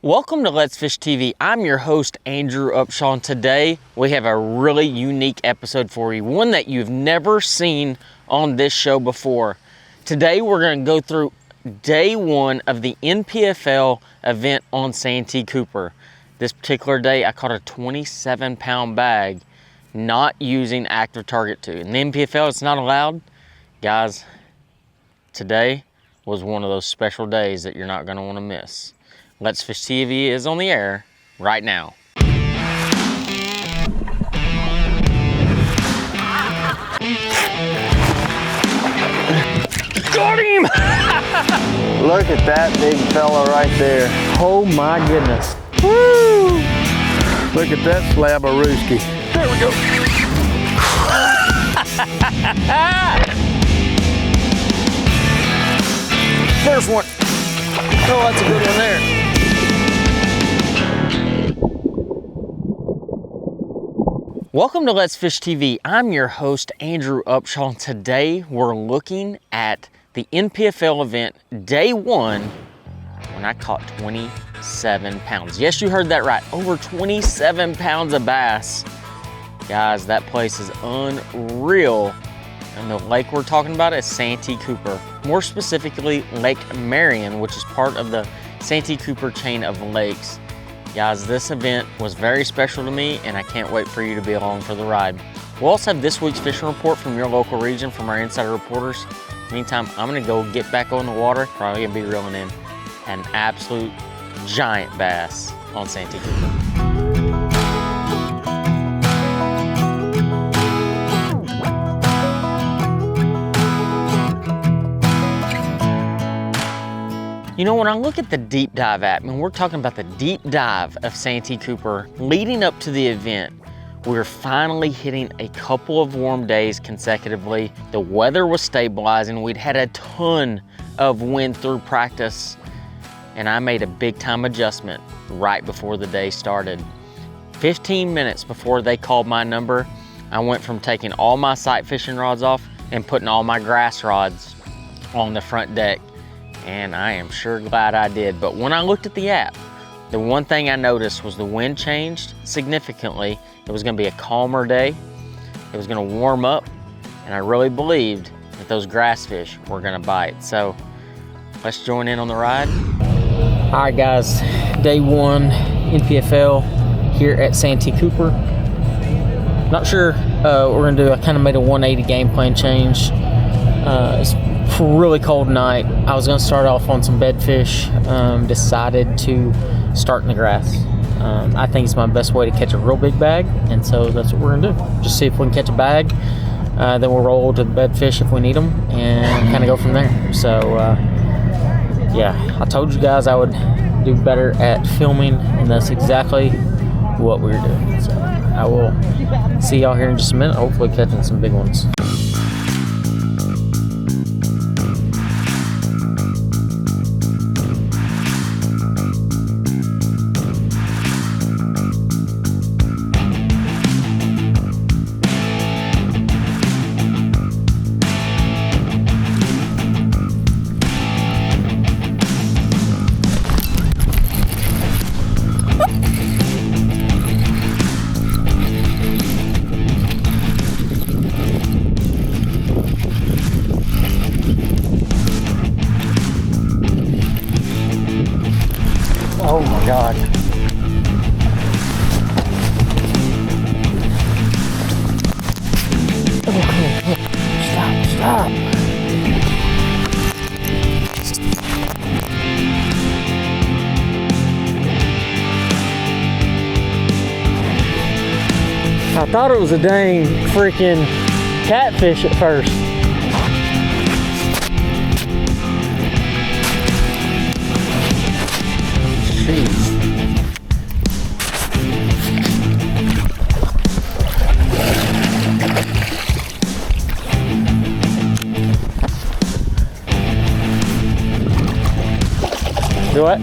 Welcome to Let's Fish TV. I'm your host, Andrew Upshaw, and today we have a really unique episode for you, one that you've never seen on this show before. Today we're going to go through day one of the NPFL event on Santee Cooper. This particular day I caught a 27-pound bag not using active target 2. In the NPFL it's not allowed. Guys, today was one of those special days that you're not going to want to miss. Let's Fish TV is on the air right now. Got him! Look at that big fella right there. Oh my goodness. Woo! Look at that slab of rooski. There we go. There's one. Oh, that's a good one there. Welcome to Let's Fish TV. I'm your host, Andrew Upshaw, and today we're looking at the NPFL event, day one, when I caught 27 pounds. Yes, you heard that right, over 27 pounds of bass. Guys, that place is unreal. And the lake we're talking about is Santee Cooper. More specifically, Lake Marion, which is part of the Santee Cooper chain of lakes. Guys, this event was very special to me, and I can't wait for you to be along for the ride. We'll also have this week's fishing report from your local region from our insider reporters. Meantime, I'm gonna go get back on the water. Probably gonna be reeling in an absolute giant bass on Santee Cooper. You know, when I look at the deep dive app, and we're talking about the deep dive of Santee Cooper, leading up to the event, we're finally hitting a couple of warm days consecutively. The weather was stabilizing. We'd had a ton of wind through practice, and I made a big time adjustment right before the day started. 15 minutes before they called my number, I went from taking all my sight fishing rods off and putting all my grass rods on the front deck. And I am sure glad I did. But when I looked at the app, the one thing I noticed was the wind changed significantly. It was gonna be a calmer day. It was gonna warm up, and I really believed that those grass fish were gonna bite. So let's join in on the ride. All right, guys, day one, NPFL here at Santee Cooper. Not sure what we're gonna do. I kind of made a 180 game plan change. It's a really cold night. I was gonna start off on some bedfish, decided to start in the grass. I think it's my best way to catch a real big bag, and so that's what we're gonna do. Just see if we can catch a bag, then we'll roll to the bedfish if we need them, and kind of go from there. So yeah, I told you guys I would do better at filming, and that's exactly what we're doing. So I will see y'all here in just a minute, hopefully catching some big ones. Oh my God. Oh, stop. I thought it was a dang freaking catfish at first. Jeez. Do it.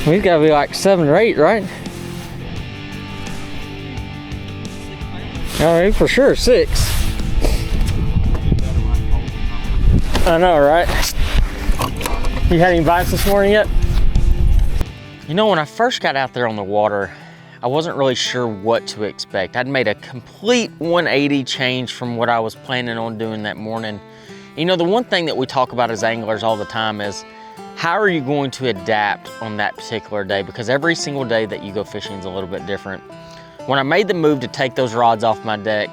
We've got to be like 7 or 8, right? All right, for sure, 6. I know, right? You had any bites this morning yet? You know, when I first got out there on the water, I wasn't really sure what to expect. I'd made a complete 180 change from what I was planning on doing that morning. You know, the one thing that we talk about as anglers all the time is how are you going to adapt on that particular day? Because every single day that you go fishing is a little bit different. When I made the move to take those rods off my deck,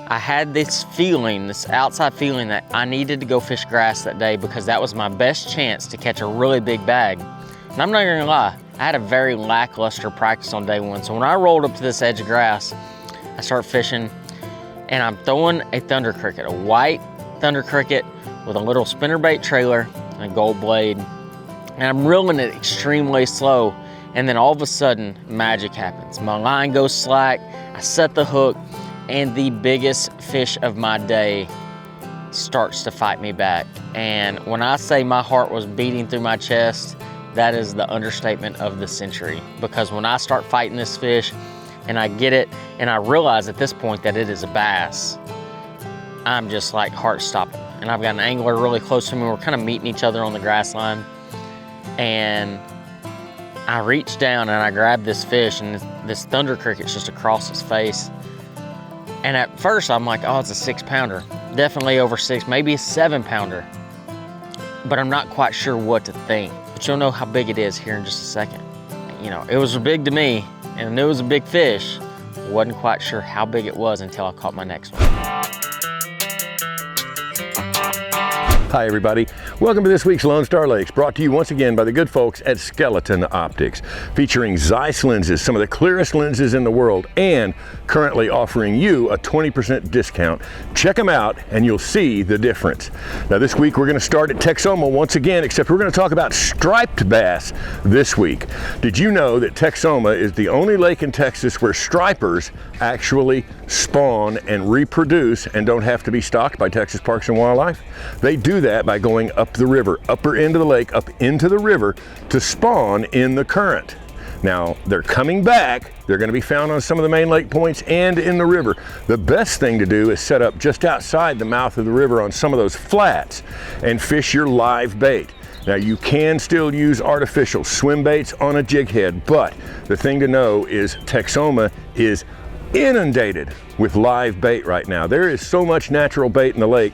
I had this feeling, this outside feeling that I needed to go fish grass that day because that was my best chance to catch a really big bag. And I'm not gonna lie, I had a very lackluster practice on day 1. So when I rolled up to this edge of grass, I start fishing and I'm throwing a thunder cricket, a white thunder cricket with a little spinnerbait trailer and a gold blade. And I'm reeling it extremely slow. And then all of a sudden, magic happens. My line goes slack, I set the hook, and the biggest fish of my day starts to fight me back. And when I say my heart was beating through my chest, that is the understatement of the century. Because when I start fighting this fish and I get it, and I realize at this point that it is a bass, I'm just like heart stopping. And I've got an angler really close to me. We're kind of meeting each other on the grass line. And I reach down and I grab this fish, and this thunder cricket's just across its face. And at first I'm like, oh, it's a 6-pounder. Definitely over 6, maybe a 7-pounder. But I'm not quite sure what to think. But you'll know how big it is here in just a second. You know, it was big to me, and I knew it was a big fish. Wasn't quite sure how big it was until I caught my next one. Hi everybody, welcome to this week's Lone Star Lakes, brought to you once again by the good folks at Skeleton Optics, featuring Zeiss lenses, some of the clearest lenses in the world, and currently offering you a 20% discount. Check them out and you'll see the difference. Now this week we're going to start at Texoma once again, except we're going to talk about striped bass this week. Did you know that Texoma is the only lake in Texas where stripers actually spawn and reproduce and don't have to be stocked by Texas Parks and Wildlife? They do that by going up the river, upper end of the lake, up into the river to spawn in the current. Now, they're coming back. They're going to be found on some of the main lake points and in the river. The best thing to do is set up just outside the mouth of the river on some of those flats and fish your live bait. Now, you can still use artificial swim baits on a jig head, but the thing to know is Texoma is inundated with live bait right now. There is so much natural bait in the lake.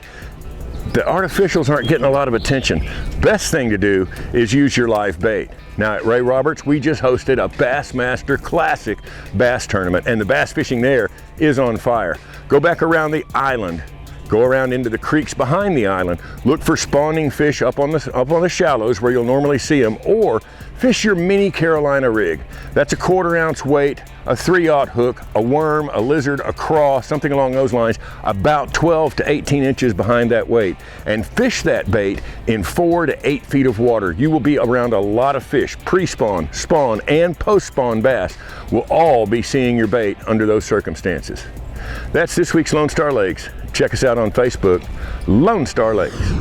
The artificials aren't getting a lot of attention. Best thing to do is use your live bait. Now at Ray Roberts, we just hosted a Bassmaster Classic bass tournament, and the bass fishing there is on fire. Go back around the island, go around into the creeks behind the island, look for spawning fish up on the shallows where you'll normally see them, or fish your mini Carolina rig. That's a 1/4 ounce weight, a 3/0 hook, a worm, a lizard, a craw, something along those lines, about 12 to 18 inches behind that weight. And fish that bait in 4 to 8 feet of water. You will be around a lot of fish, pre-spawn, spawn, and post-spawn bass will all be seeing your bait under those circumstances. That's this week's Lone Star Lakes. Check us out on Facebook, Lone Star Lakes.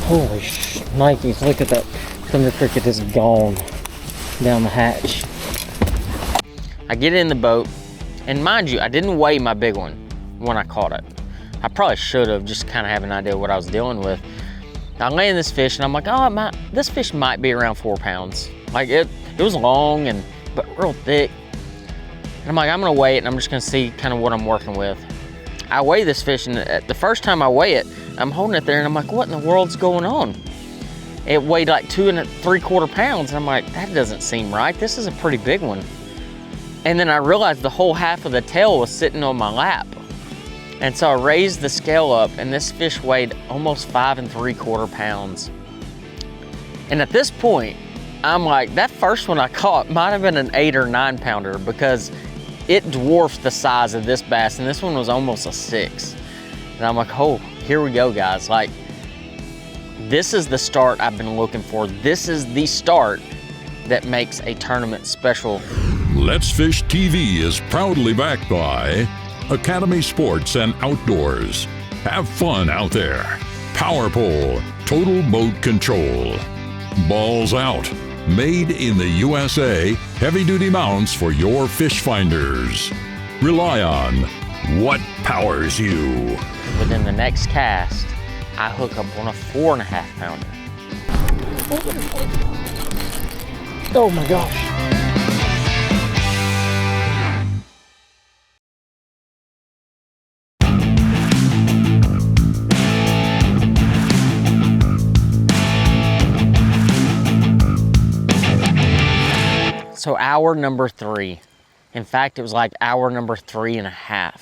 Holy Nikes, look at that thunder cricket is gone down the hatch. I get in the boat, and mind you, I didn't weigh my big one when I caught it. I probably should have, just kind of have an idea what I was dealing with. I land this fish and I'm like, oh, this fish might be around 4 pounds. Like it was long but real thick. And I'm like, I'm gonna weigh it and I'm just gonna see kind of what I'm working with. I weigh this fish, and the first time I weigh it, I'm holding it there and I'm like, what in the world's going on? it weighed like 2 3/4 pounds. And I'm like, that doesn't seem right. This is a pretty big one. And then I realized the whole half of the tail was sitting on my lap. And so I raised the scale up, and this fish weighed almost 5 3/4 pounds. And at this point, I'm like, that first one I caught might have been an 8 or 9 pounder, because it dwarfed the size of this bass, and this one was almost a 6. And I'm like, oh, here we go, guys. Like, this is the start I've been looking for. This is the start that makes a tournament special. Let's Fish TV is proudly backed by Academy Sports and Outdoors. Have fun out there. Power Pole, total boat control. Balls Out, made in the USA, heavy-duty mounts for your fish finders. Rely on what powers you. Within the next cast, I hook up on a 4.5 pounder. Oh my gosh. So hour number 3. In fact, it was like hour number 3.5.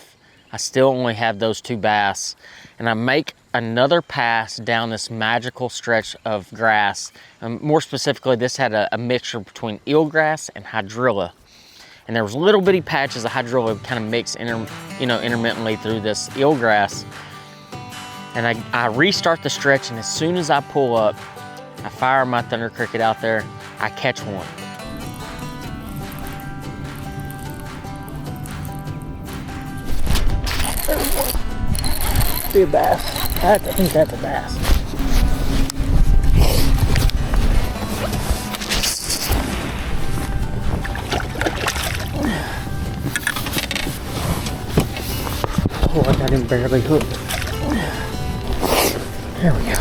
I still only have those 2 bass, and I make another pass down this magical stretch of grass. More specifically, this had a mixture between eelgrass and hydrilla. And there was little bitty patches of hydrilla kind of mixed intermittently through this eelgrass. And I restart the stretch, and as soon as I pull up, I fire my Thunder Cricket out there, I catch one. Be a bass. I think that's a bass. Oh, I got him barely hooked. There we go.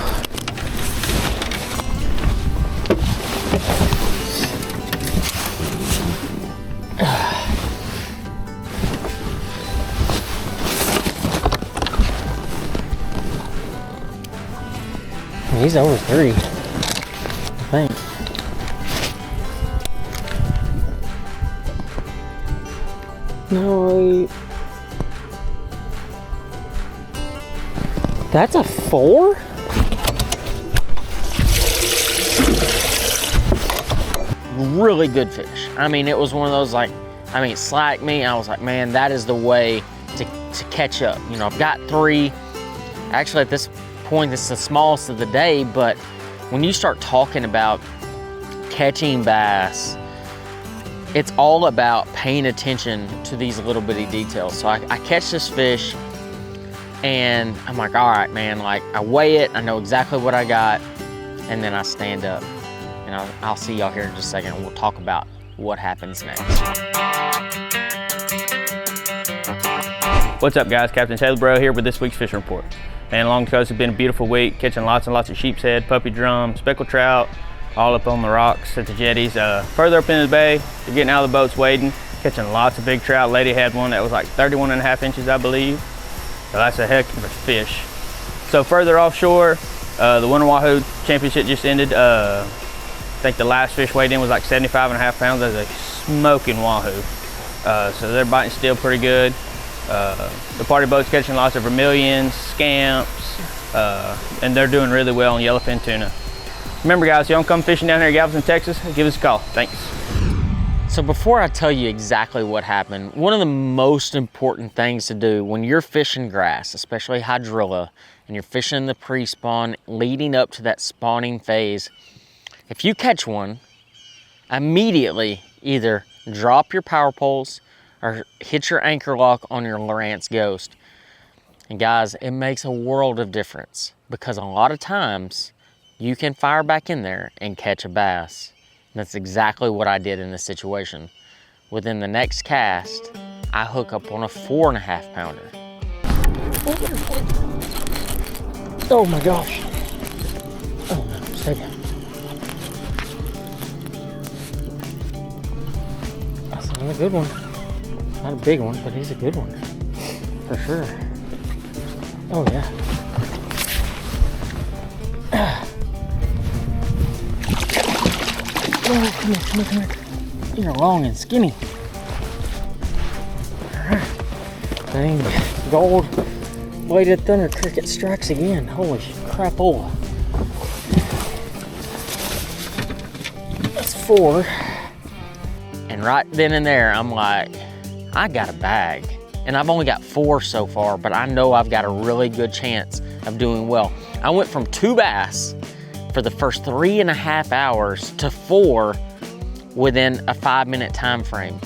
He's over 3, I think. No, that's a 4? Really good fish. I mean, it was one of those, like, slacked me. I was like, man, that is the way to catch up. You know, I've got 3. Actually, at this point, it's the smallest of the day, but when you start talking about catching bass, it's all about paying attention to these little bitty details. So I catch this fish, and I'm like, all right, man, like, I weigh it, I know exactly what I got, and then I stand up. And I'll see y'all here in just a second, and we'll talk about what happens next. What's up, guys? Captain Taylor Bro here with this week's fishing report. Man, along the coast, it's been a beautiful week, catching lots and lots of sheep's head, puppy drum, speckled trout, all up on the rocks at the jetties. Further up in the bay, you're getting out of the boats wading, catching lots of big trout. Lady had one that was like 31.5 inches, I believe. So that's a heck of a fish. So further offshore, the Winter Wahoo Championship just ended. I think the last fish weighed in was like 75.5 pounds. That's a smoking wahoo. So they're biting still pretty good. The party boat's catching lots of vermilions, scamps, and they're doing really well on yellowfin tuna. Remember, guys, if you don't come fishing down here in Galveston, Texas, give us a call. Thanks. So before I tell you exactly what happened, one of the most important things to do when you're fishing grass, especially hydrilla, and you're fishing the pre-spawn leading up to that spawning phase, if you catch one, immediately either drop your power poles or hit your anchor lock on your Lowrance Ghost. And guys, it makes a world of difference, because a lot of times you can fire back in there and catch a bass. And that's exactly what I did in this situation. Within the next cast, I hook up on a 4.5 pounder. Oh my gosh. Oh no, stay down. That's another good one. Not a big one, but he's a good one. For sure. Oh yeah. Oh, come here, come here, come here. You're long and skinny. Alright. Dang, gold bladed thunder cricket strikes again. Holy crapola. That's 4. And right then and there, I'm like, I got a bag. And I've only got 4 so far, but I know I've got a really good chance of doing well. I went from 2 bass for the first 3.5 hours to 4 within a 5-minute time frame.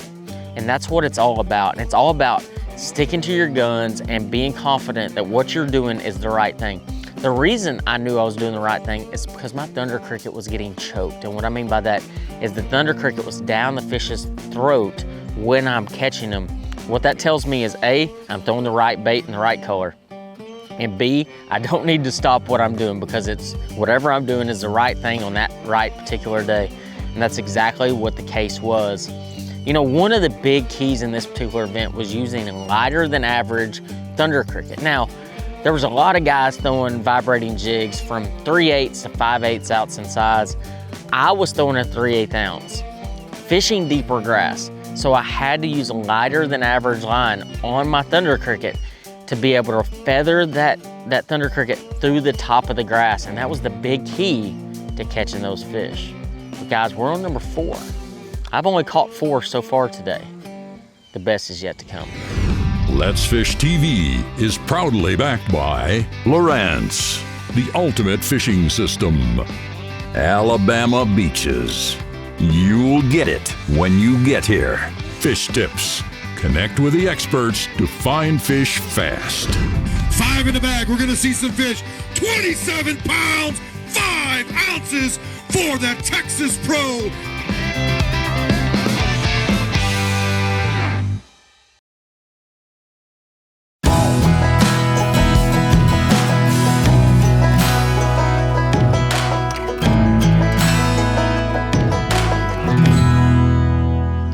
And that's what it's all about. And it's all about sticking to your guns and being confident that what you're doing is the right thing. The reason I knew I was doing the right thing is because my thunder cricket was getting choked. And what I mean by that is the thunder cricket was down the fish's throat when I'm catching them. What that tells me is A, I'm throwing the right bait in the right color. And B, I don't need to stop what I'm doing because it's whatever I'm doing is the right thing on that right particular day. And that's exactly what the case was. You know, one of the big keys in this particular event was using a lighter than average thunder cricket. Now, there was a lot of guys throwing vibrating jigs from 3/8 to 5/8 ounce in size. I was throwing a 3/8 ounce, fishing deeper grass. So I had to use a lighter than average line on my thunder cricket to be able to feather that thunder cricket through the top of the grass. And that was the big key to catching those fish. But guys, we're on number 4. I've only caught 4 so far today. The best is yet to come. Let's Fish TV is proudly backed by Lowrance, the ultimate fishing system. Alabama beaches. You'll get it when you get here. Fish tips. Connect with the experts to find fish fast. 5 in the bag. We're going to see some fish. 27 pounds, 5 ounces for the Texas Pro.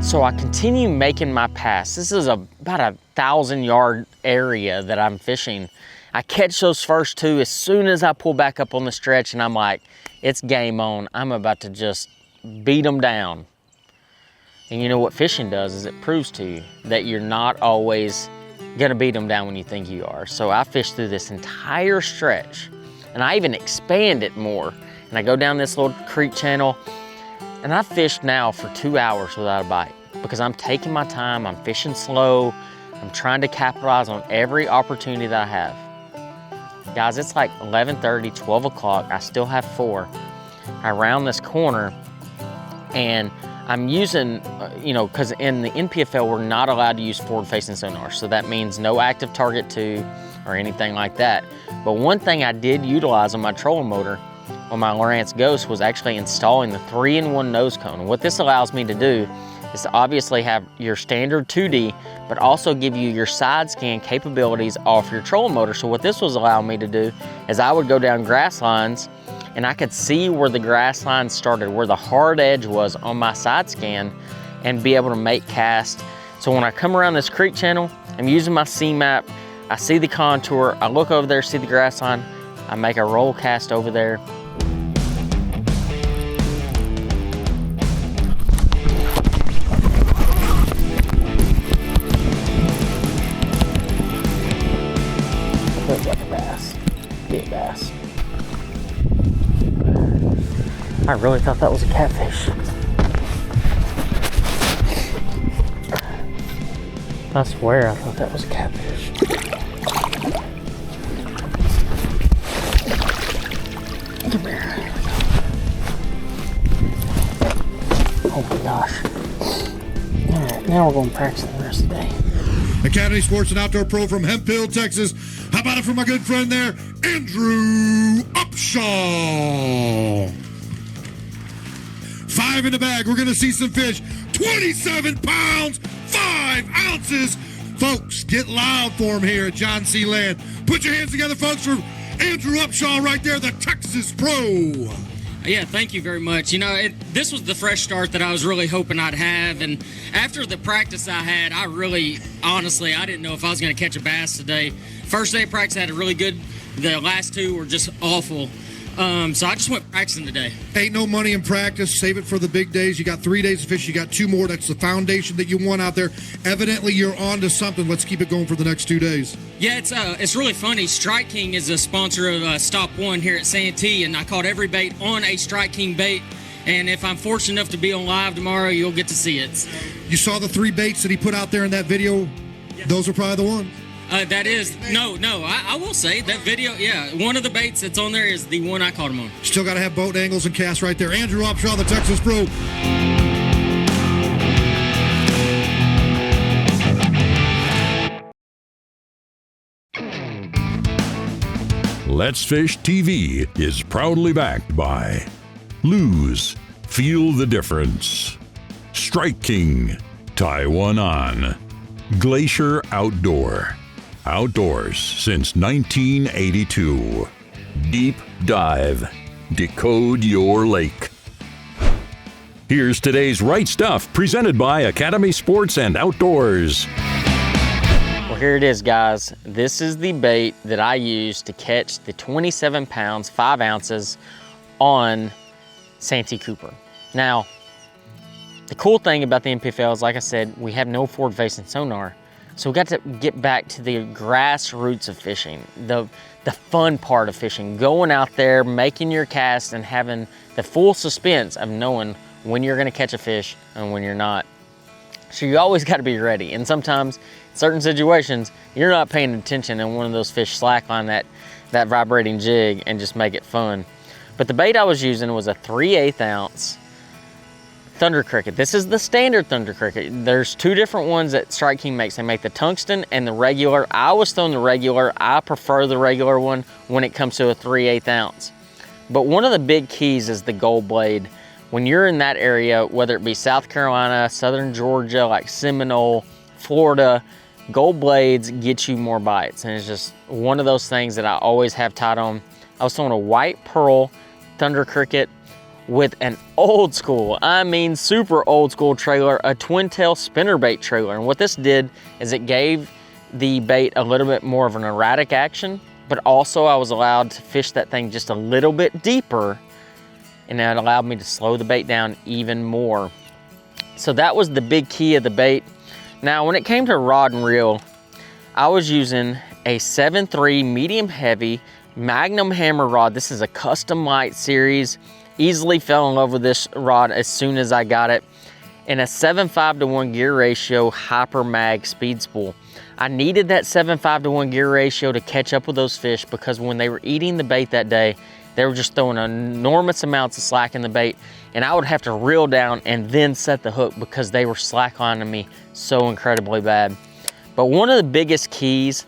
So I continue making my pass. This is about a 1,000-yard area that I'm fishing. I catch those first 2 as soon as I pull back up on the stretch, and I'm like, it's game on. I'm about to just beat them down. And you know what fishing does is it proves to you that you're not always gonna beat them down when you think you are. So I fished through this entire stretch, and I even expand it more. And I go down this little creek channel, and I fished now for 2 hours without a bite because I'm taking my time, I'm fishing slow, I'm trying to capitalize on every opportunity that I have. Guys, it's like 11:30, 12 o'clock, I still have 4. I round this corner and I'm using, you know, because in the NPFL, we're not allowed to use forward-facing sonar. So that means no active target 2 or anything like that. But one thing I did utilize on my trolling motor on my Lowrance Ghost was actually installing the 3-in-1 nose cone. And what this allows me to do is to obviously have your standard 2D, but also give you your side scan capabilities off your trolling motor. So what this was allowing me to do is I would go down grass lines and I could see where the grass line started, where the hard edge was on my side scan, and be able to make cast. So when I come around this creek channel, I'm using my C-map, I see the contour, I look over there, see the grass line, I make a roll cast over there. Looks like a bass, big bass. I really thought that was a catfish. I swear I thought that was a catfish. Come here. Oh my gosh. Alright, now we're going to practice the rest of the day. Academy Sports and Outdoor Pro from Hemphill, Texas. How about it for my good friend there, Andrew Upshaw? 5 in the bag. We're going to see some fish. 27 pounds, 5 ounces. Folks, get loud for him here at John C. Land. Put your hands together, folks, for Andrew Upshaw right there, the Texas Pro. Yeah, thank you very much. You know, this was the fresh start that I was really hoping I'd have. And after the practice I had, I really, honestly, I didn't know if I was going to catch a bass today. First day of practice, I had a really good. The last 2 were just awful. So I just went practicing today. Ain't no money in practice. Save it for the big days. You got 3 days of fishing. You got 2 more. That's the foundation that you want out there. Evidently, you're on to something. Let's keep it going for the next 2 days. Yeah, it's really funny. Strike King is a sponsor of Stop One here at Santee, and I caught every bait on a Strike King bait. And if I'm fortunate enough to be on live tomorrow, you'll get to see it. You saw the 3 baits that he put out there in that video? Yeah. Those are probably the ones. I will say that video, yeah, one of the baits that's on there is the one I caught him on. Still got to have boat angles and casts right there. Andrew Upshaw, the Texas Pro. Let's Fish TV is proudly backed by Lose, Feel the Difference, Strike King, Tie One On, Glacier Outdoor, Outdoors since 1982, Deep Dive, Decode Your Lake. Here's today's Right Stuff, presented by Academy Sports and Outdoors. Well, here it is, guys. This is the bait that I used to catch the 27 pounds, 5 ounces on Santee Cooper. Now, the cool thing about the NPFL is, like I said, we have no forward-facing sonar. So we got to get back to the grassroots of fishing, the fun part of fishing, going out there, making your cast, and having the full suspense of knowing when you're gonna catch a fish and when you're not. So you always gotta be ready. And sometimes, in certain situations, you're not paying attention and one of those fish slack on that vibrating jig and just make it fun. But the bait I was using was a 3/8 ounce Thunder Cricket. This is the standard Thunder Cricket. There's 2 different ones that Strike King makes. They make the tungsten and the regular. I was throwing the regular. I prefer the regular one when it comes to a 3/8 ounce. But one of the big keys is the gold blade. When you're in that area, whether it be South Carolina, Southern Georgia, like Seminole, Florida, gold blades get you more bites. And it's just one of those things that I always have tied on. I was throwing a white pearl Thunder Cricket with an old school, I mean super old school trailer, a twin tail spinnerbait trailer. And what this did is it gave the bait a little bit more of an erratic action, but also I was allowed to fish that thing just a little bit deeper, and that allowed me to slow the bait down even more. So that was the big key of the bait. Now, when it came to rod and reel, I was using a 7.3 medium heavy Magnum hammer rod. This is a custom light series. Easily fell in love with this rod as soon as I got it. And a 7.5-to-1 gear ratio Hyper Mag speed spool. I needed that 7.5-to-1 gear ratio to catch up with those fish, because when they were eating the bait that day, they were just throwing enormous amounts of slack in the bait, and I would have to reel down and then set the hook because they were slack on me so incredibly bad. But one of the biggest keys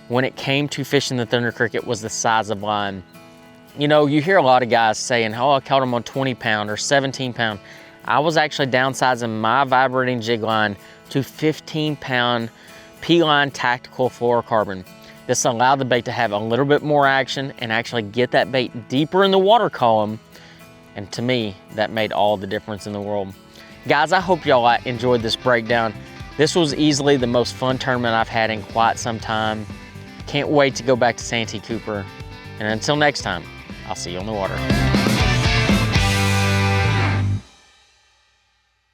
when it came to fishing the Thunder Cricket was the size of line. You know, you hear a lot of guys saying, oh, I caught them on 20 pound or 17 pound. I was actually downsizing my vibrating jig line to 15 pound P-line tactical fluorocarbon. This allowed the bait to have a little bit more action and actually get that bait deeper in the water column. And to me, that made all the difference in the world. Guys, I hope y'all enjoyed this breakdown. This was easily the most fun tournament I've had in quite some time. Can't wait to go back to Santee Cooper. And until next time, I'll see you on the water.